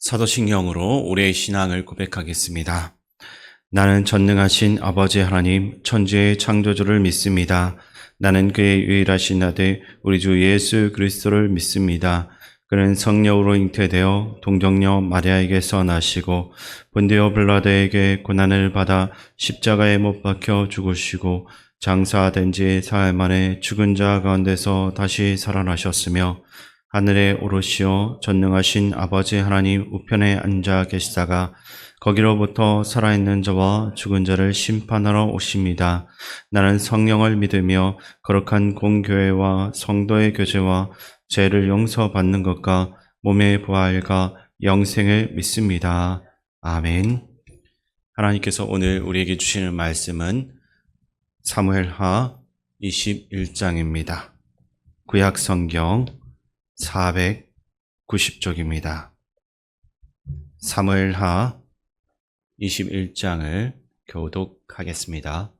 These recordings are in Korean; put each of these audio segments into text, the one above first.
사도신경으로 우리의 신앙을 고백하겠습니다. 나는 전능하신 아버지 하나님 천지의 창조주를 믿습니다. 나는 그의 유일하신 아들 우리 주 예수 그리스도를 믿습니다. 그는 성령으로 잉태되어 동정녀 마리아에게서 나시고 본디오 빌라도에게 고난을 받아 십자가에 못 박혀 죽으시고 장사된 지 사흘 만에 죽은 자 가운데서 다시 살아나셨으며 하늘에 오르시어 전능하신 아버지 하나님 우편에 앉아 계시다가 거기로부터 살아있는 자와 죽은 자를 심판하러 오십니다. 나는 성령을 믿으며 거룩한 공교회와 성도의 교제와 죄를 용서받는 것과 몸의 부활과 영생을 믿습니다. 아멘. 하나님께서 오늘 우리에게 주시는 말씀은 사무엘하 21장입니다. 구약 성경 490쪽입니다. 사무엘하 21장을 교독하겠습니다.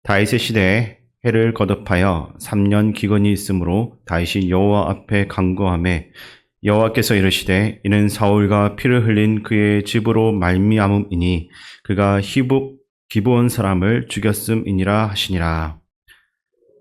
다윗의 시대에 해를 거듭하여 3년 기근이 있으므로 다윗이 여호와 앞에 간구하매 여호와께서 이르시되 이는 사울과 피를 흘린 그의 집으로 말미암음이니 그가 기브온 사람을 죽였음이니라 하시니라.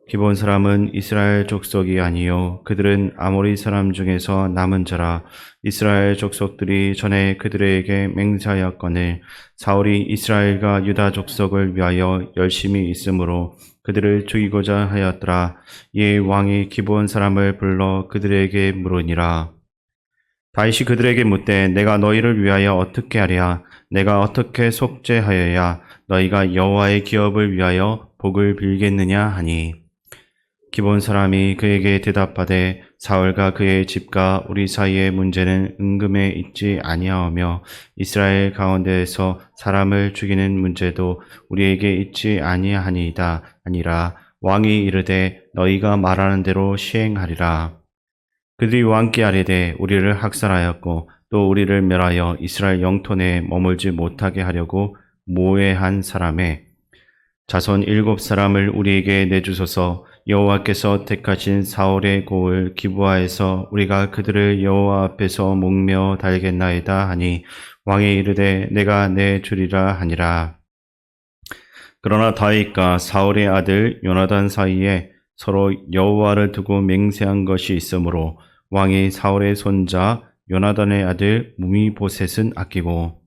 기브온 사람은 이스라엘 족속이 아니요 그들은 아모리 사람 중에서 남은 자라. 이스라엘 족속들이 전에 그들에게 맹세하였거늘 사울이 이스라엘과 유다 족속을 위하여 열심히 있으므로 그들을 죽이고자 하였더라. 이에 왕이 기브온 사람을 불러 그들에게 물으니라. 다윗이 그들에게 묻되 내가 너희를 위하여 어떻게 하랴? 내가 어떻게 속죄하여야 너희가 여호와의 기업을 위하여 복을 빌겠느냐 하니 기브온 사람이 그에게 대답하되 사울과 그의 집과 우리 사이의 문제는 은금에 있지 아니하오며 이스라엘 가운데에서 사람을 죽이는 문제도 우리에게 있지 아니하니이다 아니라 왕이 이르되 너희가 말하는 대로 시행하리라. 그들이 왕께 아뢰되 우리를 학살하였고 또 우리를 멸하여 이스라엘 영토 내에 머물지 못하게 하려고 모해한 사람의 자손 7사람을 우리에게 내주소서. 여호와께서 택하신 사울의 고을 기브아에서 우리가 그들을 여호와 앞에서 목며 달겠나이다 하니 왕이 이르되 내가 내주리라 하니라. 그러나 다윗과 사울의 아들 요나단 사이에 서로 여호와를 두고 맹세한 것이 있으므로 왕이 사울의 손자 요나단의 아들 무미보셋은 아끼고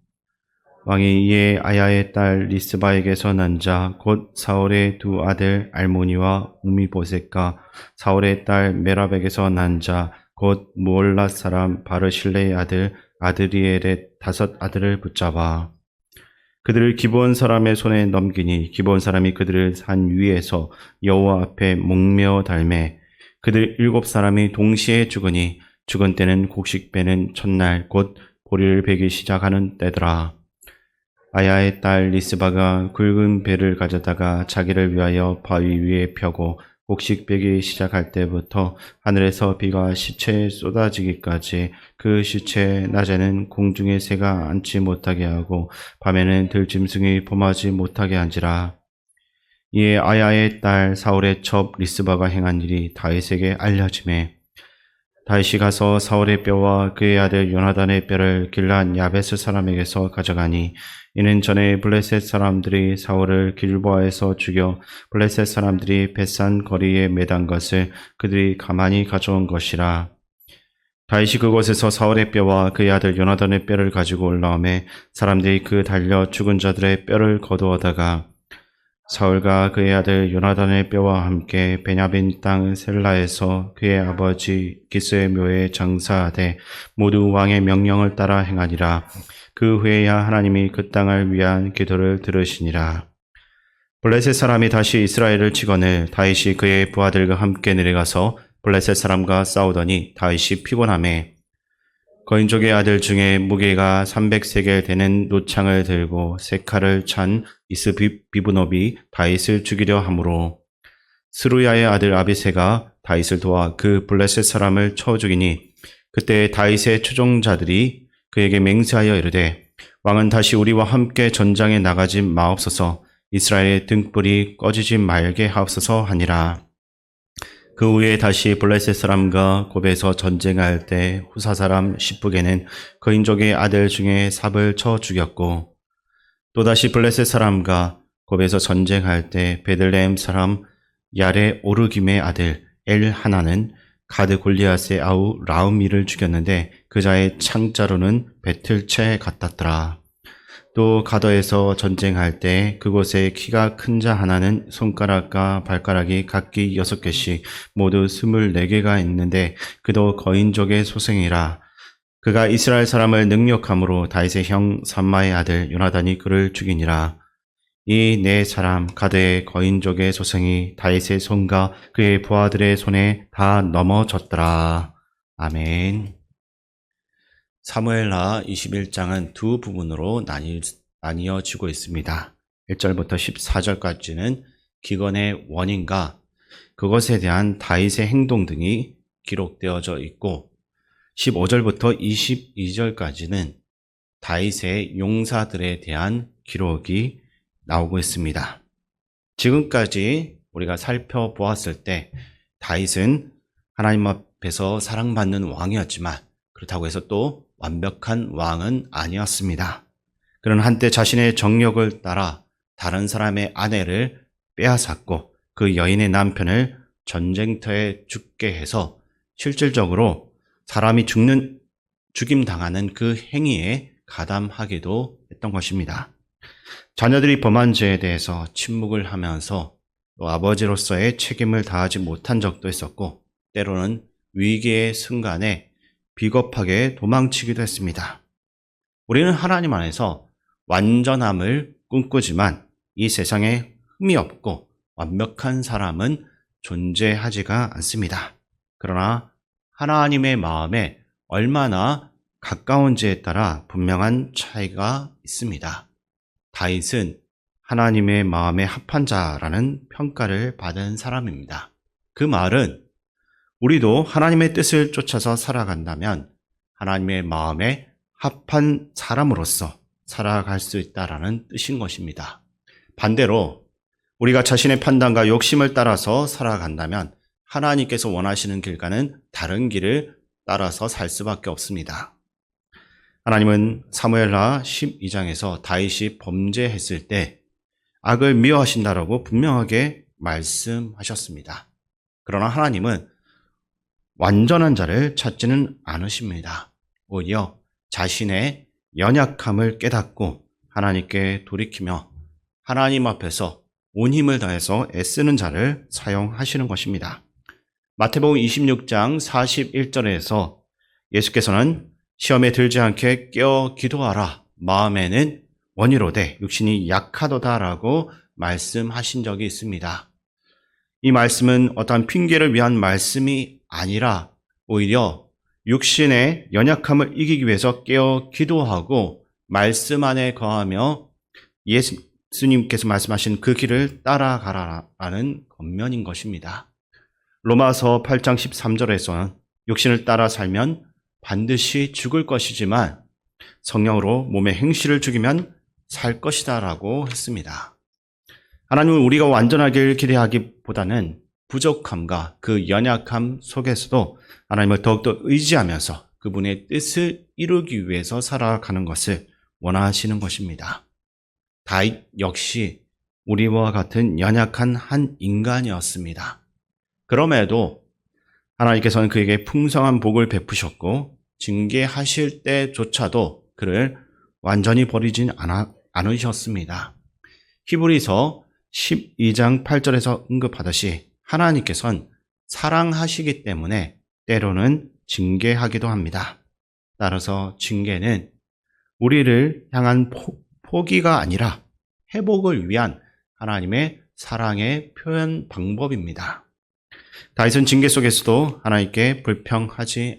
왕이 이에 아야의 딸 리스바에게서 난 자 곧 사울의 두 아들 알모니와 무미보셋과 사울의 딸 메랍에게서 난 자 곧 무올랏 사람 바르실레의 아들 아드리엘의 5 아들을 붙잡아 그들을 기브온 사람의 손에 넘기니 기브온 사람이 그들을 산 위에서 여호와 앞에 목며 달매 그들 7사람이 동시에 죽으니 죽은 때는 곡식 베는 첫날 곧 보리를 베기 시작하는 때더라. 아야의 딸 리스바가 굵은 배를 가져다가 자기를 위하여 바위 위에 펴고 곡식 베기 시작할 때부터 하늘에서 비가 시체에 쏟아지기까지 그 시체 낮에는 공중의 새가 앉지 못하게 하고 밤에는 들짐승이 범하지 못하게 한지라. 이에 아야의 딸 사울의 첩 리스바가 행한 일이 다윗에게 알려지매 다윗이 가서 사울의 뼈와 그의 아들 요나단의 뼈를 길앗 야베스 사람에게서 가져가니 이는 전에 블레셋 사람들이 사울을 길보아에서 죽여 블레셋 사람들이 벳산 거리에 매단 것을 그들이 가만히 가져온 것이라. 다윗이 그곳에서 사울의 뼈와 그의 아들 요나단의 뼈를 가지고 올라오매 사람들이 그 달려 죽은 자들의 뼈를 거두어다가 사울과 그의 아들 요나단의 뼈와 함께 베냐민 땅 셀라에서 그의 아버지 기스의 묘에 장사하되 모두 왕의 명령을 따라 행하니라. 그 후에야 하나님이 그 땅을 위한 기도를 들으시니라. 블레셋 사람이 다시 이스라엘을 치거늘 다윗이 그의 부하들과 함께 내려가서 블레셋 사람과 싸우더니 다윗이 피곤하매 거인족의 아들 중에 무게가 300세겔 되는 노창을 들고 세 칼을 찬 이스비브노비 다윗을 죽이려 하므로 스루야의 아들 아비새가 다윗을 도와 그 블레셋 사람을 쳐 죽이니 그때 다윗의 추종자들이 그에게 맹세하여 이르되 왕은 다시 우리와 함께 전장에 나가지 마옵소서. 이스라엘의 등불이 꺼지지 말게 하옵소서 하니라. 그 후에 다시 블레셋 사람과 곱에서 전쟁할 때 후사 사람 시프게는 그인족의 아들 중에 삽을 쳐 죽였고, 또다시 블레셋 사람과 곱에서 전쟁할 때 베들레헴 사람 야레 오르김의 아들 엘 하나는 가드 골리앗의 아우 라우미를 죽였는데 그 자의 창자로는 배틀채 같았더라. 또 가더에서 전쟁할 때 그곳에 키가 큰 자 하나는 손가락과 발가락이 각기 6개씩 모두 24개가 있는데 그도 거인족의 소생이라. 그가 이스라엘 사람을 능력함으로 다윗의 형 삼마의 아들 요나단이 그를 죽이니라. 이 네 사람 가드의 거인족의 소생이 다윗의 손과 그의 부하들의 손에 다 넘어졌더라. 아멘. 사무엘하 21장은 두 부분으로 나뉘어지고 있습니다. 1절부터 14절까지는 기근의 원인과 그것에 대한 다윗의 행동 등이 기록되어져 있고 15절부터 22절까지는 다윗의 용사들에 대한 기록이 나오고 있습니다. 지금까지 우리가 살펴보았을 때 다윗은 하나님 앞에서 사랑받는 왕이었지만 그렇다고 해서 또 완벽한 왕은 아니었습니다. 그는 한때 자신의 정욕을 따라 다른 사람의 아내를 빼앗았고 그 여인의 남편을 전쟁터에 죽게 해서 실질적으로 사람이 죽임당하는 그 행위에 가담하기도 했던 것입니다. 자녀들이 범한 죄에 대해서 침묵을 하면서 또 아버지로서의 책임을 다하지 못한 적도 있었고 때로는 위기의 순간에 비겁하게 도망치기도 했습니다. 우리는 하나님 안에서 완전함을 꿈꾸지만 이 세상에 흠이 없고 완벽한 사람은 존재하지가 않습니다. 그러나 하나님의 마음에 얼마나 가까운지에 따라 분명한 차이가 있습니다. 다윗은 하나님의 마음에 합한 자라는 평가를 받은 사람입니다. 그 말은 우리도 하나님의 뜻을 쫓아서 살아간다면 하나님의 마음에 합한 사람으로서 살아갈 수 있다라는 뜻인 것입니다. 반대로 우리가 자신의 판단과 욕심을 따라서 살아간다면 하나님께서 원하시는 길과는 다른 길을 따라서 살 수밖에 없습니다. 하나님은 사무엘하 12장에서 다윗이 범죄했을 때 악을 미워하신다라고 분명하게 말씀하셨습니다. 그러나 하나님은 완전한 자를 찾지는 않으십니다. 오히려 자신의 연약함을 깨닫고 하나님께 돌이키며 하나님 앞에서 온 힘을 다해서 애쓰는 자를 사용하시는 것입니다. 마태복음 26장 41절에서 예수께서는 시험에 들지 않게 깨어 기도하라. 마음에는 원이로되 육신이 약하도다라고 말씀하신 적이 있습니다. 이 말씀은 어떠한 핑계를 위한 말씀이 아니라 오히려 육신의 연약함을 이기기 위해서 깨어 기도하고 말씀 안에 거하며 예수님께서 말씀하신 그 길을 따라가라라는 권면인 것입니다. 로마서 8장 13절에서는 육신을 따라 살면 반드시 죽을 것이지만 성령으로 몸의 행실을 죽이면 살 것이다 라고 했습니다. 하나님은 우리가 완전하길 기대하기보다는 부족함과 그 연약함 속에서도 하나님을 더욱더 의지하면서 그분의 뜻을 이루기 위해서 살아가는 것을 원하시는 것입니다. 다윗 역시 우리와 같은 연약한 한 인간이었습니다. 그럼에도 하나님께서는 그에게 풍성한 복을 베푸셨고 징계하실 때조차도 그를 완전히 버리진 않으셨습니다. 히브리서 12장 8절에서 언급하듯이 하나님께서는 사랑하시기 때문에 때로는 징계하기도 합니다. 따라서 징계는 우리를 향한 포기가 아니라 회복을 위한 하나님의 사랑의 표현 방법입니다. 다윗은 징계 속에서도 하나님께 불평하지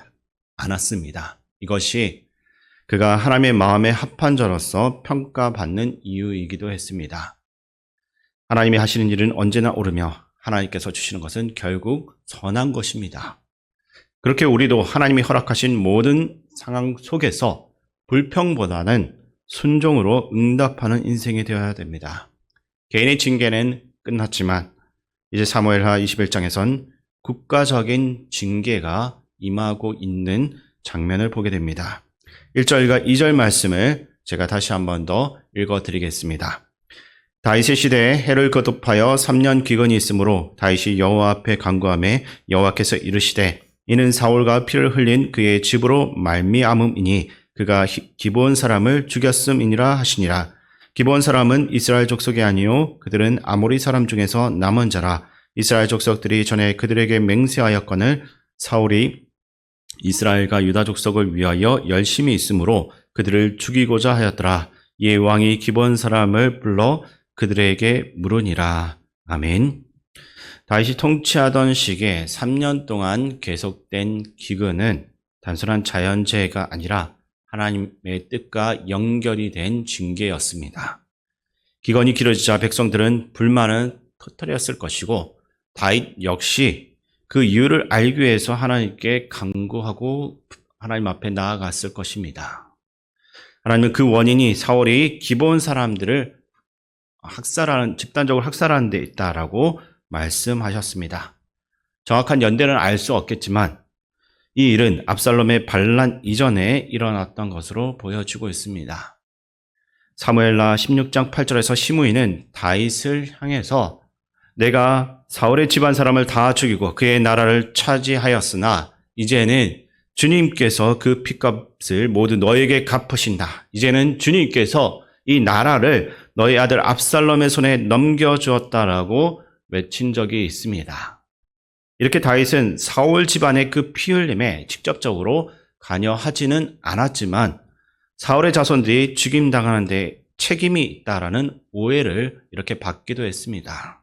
않았습니다. 이것이 그가 하나님의 마음에 합한 자로서 평가받는 이유이기도 했습니다. 하나님이 하시는 일은 언제나 옳으며 하나님께서 주시는 것은 결국 선한 것입니다. 그렇게 우리도 하나님이 허락하신 모든 상황 속에서 불평보다는 순종으로 응답하는 인생이 되어야 됩니다. 개인의 징계는 끝났지만 이제 사무엘하 21장에선 국가적인 징계가 임하고 있는 장면을 보게 됩니다. 1절과 2절 말씀을 제가 다시 한 번 더 읽어드리겠습니다. 다윗의 시대에 해를 거듭하여 3년 기근이 있으므로 다윗이 여호와 앞에 간구하매 여호와께서 이르시되 이는 사울과 피를 흘린 그의 집으로 말미암음이니 그가 기브온 사람을 죽였음이니라 하시니라. 기브온 사람은 이스라엘 족속이 아니요 그들은 아모리 사람 중에서 남은 자라. 이스라엘 족속들이 전에 그들에게 맹세하였거늘 사울이 이스라엘과 유다 족속을 위하여 열심히 있으므로 그들을 죽이고자 하였더라. 이에 왕이 기브온 사람을 불러 그들에게 물으니라. 아멘. 다윗이 통치하던 시기에 3년 동안 계속된 기근은 단순한 자연재해가 아니라 하나님의 뜻과 연결이 된 징계였습니다. 기근이 길어지자 백성들은 불만을 터뜨렸을 것이고 다윗 역시 그 이유를 알기 위해서 하나님께 간구하고 하나님 앞에 나아갔을 것입니다. 하나님은 그 원인이 사울이 기브온 사람들을 집단적으로 학살하는 데 있다라고 말씀하셨습니다. 정확한 연대는 알 수 없겠지만 이 일은 압살롬의 반란 이전에 일어났던 것으로 보여지고 있습니다. 사무엘라 16장 8절에서 시므이는 다윗을 향해서 내가 사울의 집안 사람을 다 죽이고 그의 나라를 차지하였으나 이제는 주님께서 그 핏값을 모두 너에게 갚으신다. 이제는 주님께서 이 나라를 너희 아들 압살롬의 손에 넘겨주었다라고 외친 적이 있습니다. 이렇게 다윗은 사울 집안의 그 피 흘림에 직접적으로 관여하지는 않았지만 사울의 자손들이 죽임당하는 데 책임이 있다라는 오해를 이렇게 받기도 했습니다.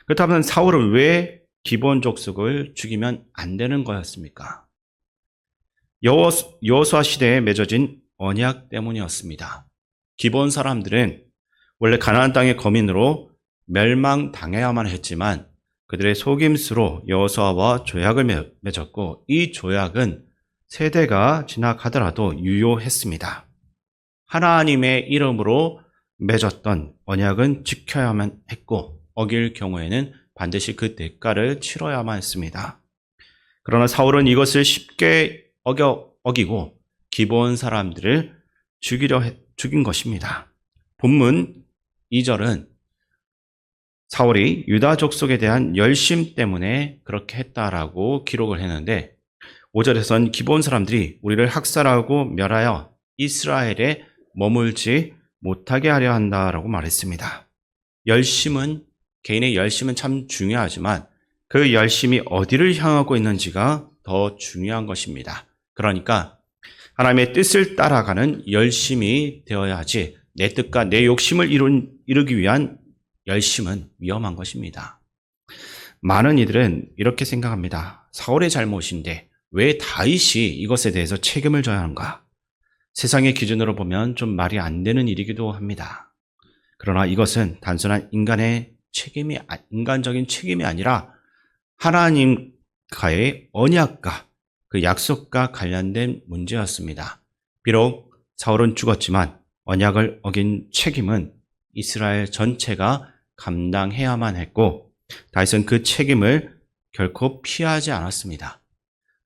그렇다면 사울은 왜 기브온 족속을 죽이면 안 되는 거였습니까? 여호수아 시대에 맺어진 언약 때문이었습니다. 기브온 사람들은 원래 가나안 땅의 거민으로 멸망당해야만 했지만 그들의 속임수로 여호수아와 조약을 맺었고 이 조약은 세대가 지나가더라도 유효했습니다. 하나님의 이름으로 맺었던 언약은 지켜야만 했고 어길 경우에는 반드시 그 대가를 치러야만 했습니다. 그러나 사울은 이것을 쉽게 어기고 기브온 사람들을 죽인 것입니다. 본문 2절은 사울이 유다 족속에 대한 열심 때문에 그렇게 했다라고 기록을 했는데 5절에선 기브온 사람들이 우리를 학살하고 멸하여 이스라엘에 머물지 못하게 하려 한다라고 말했습니다. 개인의 열심은 참 중요하지만 그 열심이 어디를 향하고 있는지가 더 중요한 것입니다. 그러니까 하나님의 뜻을 따라가는 열심이 되어야 하지 내 뜻과 내 욕심을 이루기 위한 열심은 위험한 것입니다. 많은 이들은 이렇게 생각합니다. 사울의 잘못인데 왜 다윗이 이것에 대해서 책임을 져야 하는가? 세상의 기준으로 보면 좀 말이 안 되는 일이기도 합니다. 그러나 이것은 단순한 인간적인 책임이 아니라 하나님과의 언약과 그 약속과 관련된 문제였습니다. 비록 사울은 죽었지만 언약을 어긴 책임은 이스라엘 전체가 감당해야만 했고 다윗은 그 책임을 결코 피하지 않았습니다.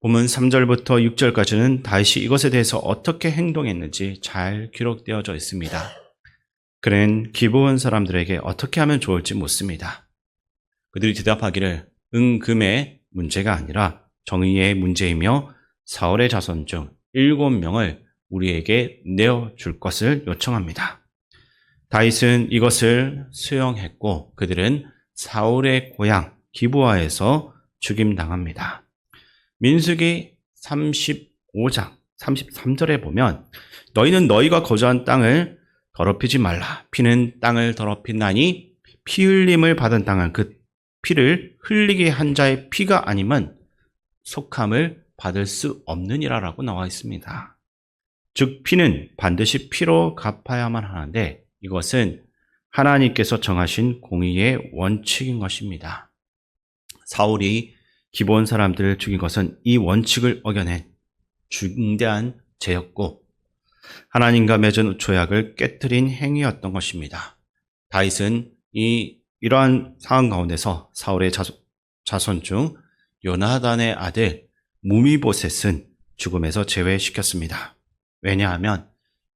본문 3절부터 6절까지는 다윗이 이것에 대해서 어떻게 행동했는지 잘 기록되어져 있습니다. 그는 기브온 사람들에게 어떻게 하면 좋을지 묻습니다. 그들이 대답하기를 은금의 문제가 아니라 정의의 문제이며 사울의 자손 중 7명을 우리에게 내어줄 것을 요청합니다. 다윗은 이것을 수용했고 그들은 사울의 고향 기브아에서 죽임당합니다. 민수기 35장 33절에 보면 너희는 너희가 거주한 땅을 더럽히지 말라. 피는 땅을 더럽힌다니 피 흘림을 받은 땅은 그 피를 흘리게 한 자의 피가 아니면 속함을 받을 수 없느니라라고 나와 있습니다. 즉 피는 반드시 피로 갚아야만 하는데 이것은 하나님께서 정하신 공의의 원칙인 것입니다. 사울이 기브온 사람들을 죽인 것은 이 원칙을 어겨낸 중대한 죄였고 하나님과 맺은 조약을 깨뜨린 행위였던 것입니다. 다윗은 이러한 상황 가운데서 사울의 자손 중 요나단의 아들 무미보셋은 죽음에서 제외시켰습니다. 왜냐하면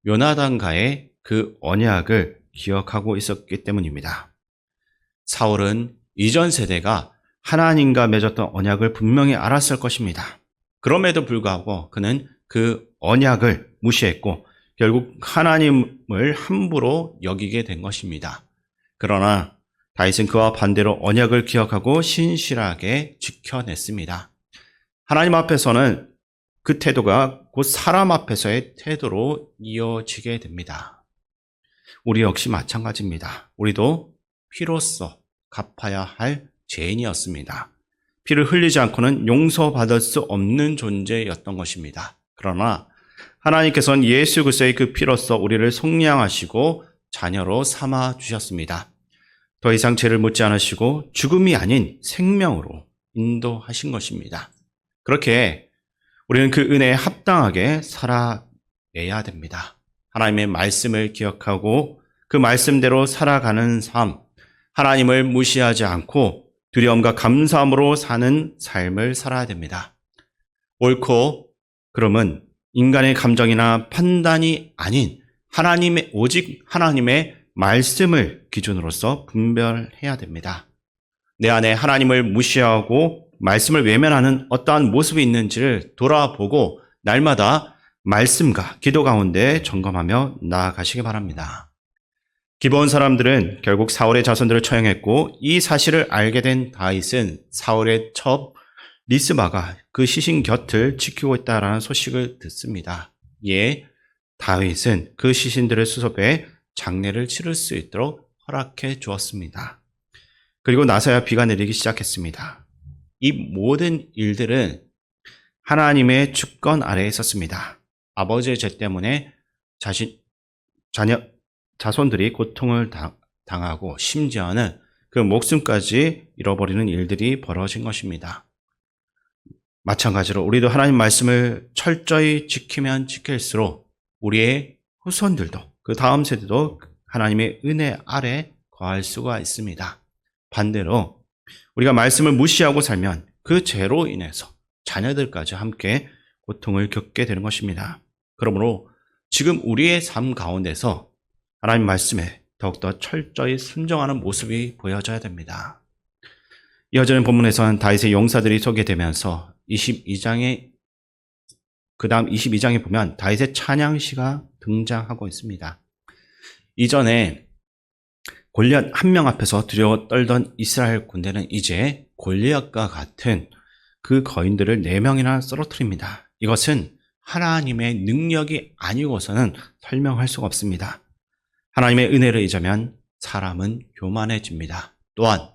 요나단과의 그 언약을 기억하고 있었기 때문입니다. 사울은 이전 세대가 하나님과 맺었던 언약을 분명히 알았을 것입니다. 그럼에도 불구하고 그는 그 언약을 무시했고 결국 하나님을 함부로 여기게 된 것입니다. 그러나 다윗은 그와 반대로 언약을 기억하고 신실하게 지켜냈습니다. 하나님 앞에서는 그 태도가 곧 사람 앞에서의 태도로 이어지게 됩니다. 우리 역시 마찬가지입니다. 우리도 피로써 갚아야 할 죄인이었습니다. 피를 흘리지 않고는 용서받을 수 없는 존재였던 것입니다. 그러나 하나님께서는 예수 그리스도의 그 피로써 우리를 속량하시고 자녀로 삼아 주셨습니다. 더 이상 죄를 묻지 않으시고 죽음이 아닌 생명으로 인도하신 것입니다. 그렇게 우리는 그 은혜에 합당하게 살아내야 됩니다. 하나님의 말씀을 기억하고 그 말씀대로 살아가는 삶, 하나님을 무시하지 않고 두려움과 감사함으로 사는 삶을 살아야 됩니다. 옳고 그름은 인간의 감정이나 판단이 아닌 오직 하나님의 말씀을 기준으로서 분별해야 됩니다. 내 안에 하나님을 무시하고 말씀을 외면하는 어떠한 모습이 있는지를 돌아보고 날마다 말씀과 기도 가운데 점검하며 나아가시기 바랍니다. 기브온 사람들은 결국 사울의 자손들을 처형했고 이 사실을 알게 된 다윗은 사울의 첩 리스바가 그 시신 곁을 지키고 있다라는 소식을 듣습니다. 이에 다윗은 그 시신들을 수습해 장례를 치를 수 있도록 허락해 주었습니다. 그리고 나서야 비가 내리기 시작했습니다. 이 모든 일들은 하나님의 주권 아래에 있었습니다. 아버지의 죄 때문에 자손들이 고통을 당하고 심지어는 그 목숨까지 잃어버리는 일들이 벌어진 것입니다. 마찬가지로 우리도 하나님 말씀을 철저히 지키면 지킬수록 우리의 후손들도 그 다음 세대도 하나님의 은혜 아래 거할 수가 있습니다. 반대로 우리가 말씀을 무시하고 살면 그 죄로 인해서 자녀들까지 함께 고통을 겪게 되는 것입니다. 그러므로 지금 우리의 삶 가운데서 하나님 말씀에 더욱더 철저히 순종하는 모습이 보여져야 됩니다. 이어지는 본문에서는 다윗의 용사들이 소개되면서 22장에 보면 다윗의 찬양시가 등장하고 있습니다. 이전에 골리앗 한 명 앞에서 두려워 떨던 이스라엘 군대는 이제 골리앗과 같은 그 거인들을 4명이나 쓰러뜨립니다. 이것은 하나님의 능력이 아니고서는 설명할 수가 없습니다. 하나님의 은혜를 잊으면 사람은 교만해집니다. 또한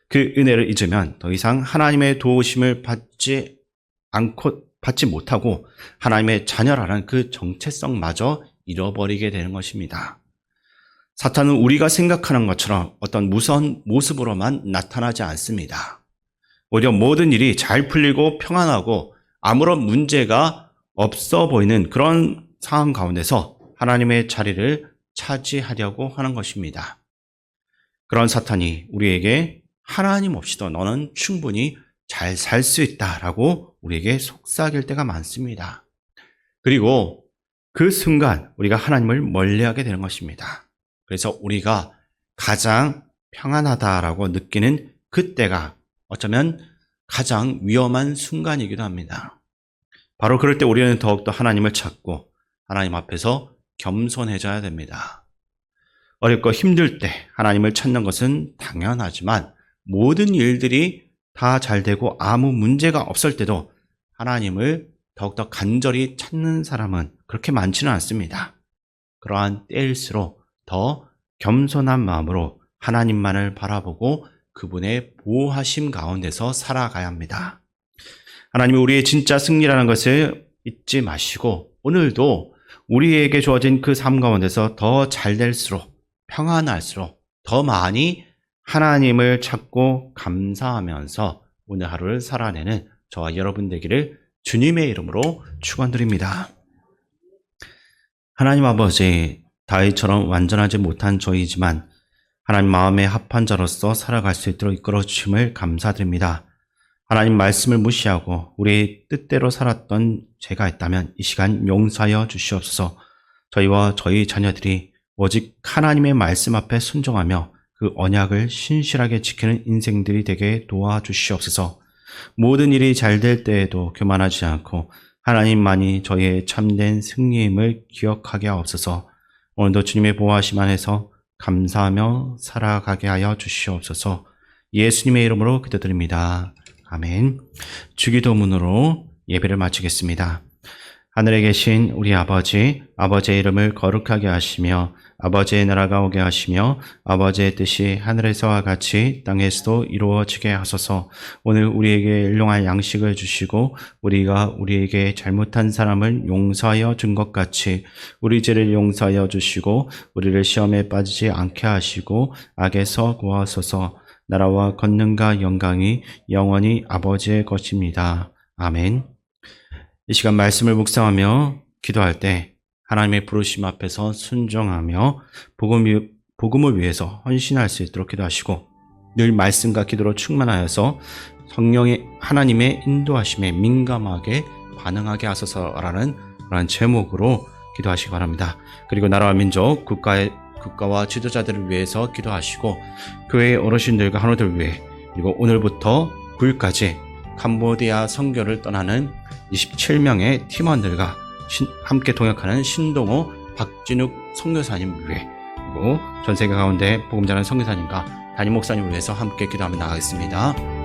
그 은혜를 잊으면 더 이상 하나님의 도우심을 받지 못하고 하나님의 자녀라는 그 정체성마저 잃어버리게 되는 것입니다. 사탄은 우리가 생각하는 것처럼 어떤 무서운 모습으로만 나타나지 않습니다. 오히려 모든 일이 잘 풀리고 평안하고 아무런 문제가 없어 보이는 그런 상황 가운데서 하나님의 자리를 차지하려고 하는 것입니다. 그런 사탄이 우리에게 하나님 없이도 너는 충분히 잘 살 수 있다라고 우리에게 속삭일 때가 많습니다. 그리고 그 순간 우리가 하나님을 멀리하게 되는 것입니다. 그래서 우리가 가장 평안하다라고 느끼는 그때가 어쩌면 가장 위험한 순간이기도 합니다. 바로 그럴 때 우리는 더욱더 하나님을 찾고 하나님 앞에서 겸손해져야 됩니다. 어렵고 힘들 때 하나님을 찾는 것은 당연하지만 모든 일들이 다 잘 되고 아무 문제가 없을 때도 하나님을 더욱더 간절히 찾는 사람은 그렇게 많지는 않습니다. 그러한 때일수록 더 겸손한 마음으로 하나님만을 바라보고 그분의 보호하심 가운데서 살아가야 합니다. 하나님이 우리의 진짜 승리라는 것을 잊지 마시고 오늘도 우리에게 주어진 그 삶 가운데서 더 잘 될수록 평안할수록 더 많이 하나님을 찾고 감사하면서 오늘 하루를 살아내는 저와 여러분 되기를 주님의 이름으로 축원드립니다. 하나님 아버지, 다윗처럼 완전하지 못한 저희지만 하나님 마음에 합한 자로서 살아갈 수 있도록 이끌어 주심을 감사드립니다. 하나님 말씀을 무시하고 우리 뜻대로 살았던 죄가 있다면 이 시간 용서하여 주시옵소서. 저희와 저희 자녀들이 오직 하나님의 말씀 앞에 순종하며 그 언약을 신실하게 지키는 인생들이 되게 도와주시옵소서. 모든 일이 잘 될 때에도 교만하지 않고 하나님만이 저희의 참된 승리임을 기억하게 하옵소서. 오늘도 주님의 보호하심 안에서 감사하며 살아가게 하여 주시옵소서. 예수님의 이름으로 기도드립니다. 아멘. 주기도문으로 예배를 마치겠습니다. 하늘에 계신 우리 아버지, 아버지의 이름을 거룩하게 하시며 아버지의 나라가 오게 하시며 아버지의 뜻이 하늘에서와 같이 땅에서도 이루어지게 하소서. 오늘 우리에게 일용할 양식을 주시고 우리가 우리에게 잘못한 사람을 용서하여 준 것 같이 우리 죄를 용서하여 주시고 우리를 시험에 빠지지 않게 하시고 악에서 구하소서. 나라와 권능과 영광이 영원히 아버지의 것입니다. 아멘. 이 시간 말씀을 묵상하며 기도할 때 하나님의 부르심 앞에서 순종하며 복음을 위해서 헌신할 수 있도록 기도하시고 늘 말씀과 기도로 충만하여서 성령의 하나님의 인도하심에 민감하게 반응하게 하소서라는 그런 제목으로 기도하시기 바랍니다. 그리고 나라와 민족, 국가와 지도자들을 위해서 기도하시고 교회의 어르신들과 한우들 위해 그리고 오늘부터 9일까지 캄보디아 선교를 떠나는 27명의 팀원들과 함께 동역하는 신동호 박진욱 선교사님 위해 그리고 전세계 가운데 복음 전하는 선교사님과 담임 목사님을 위해서 함께 기도하며 나가겠습니다.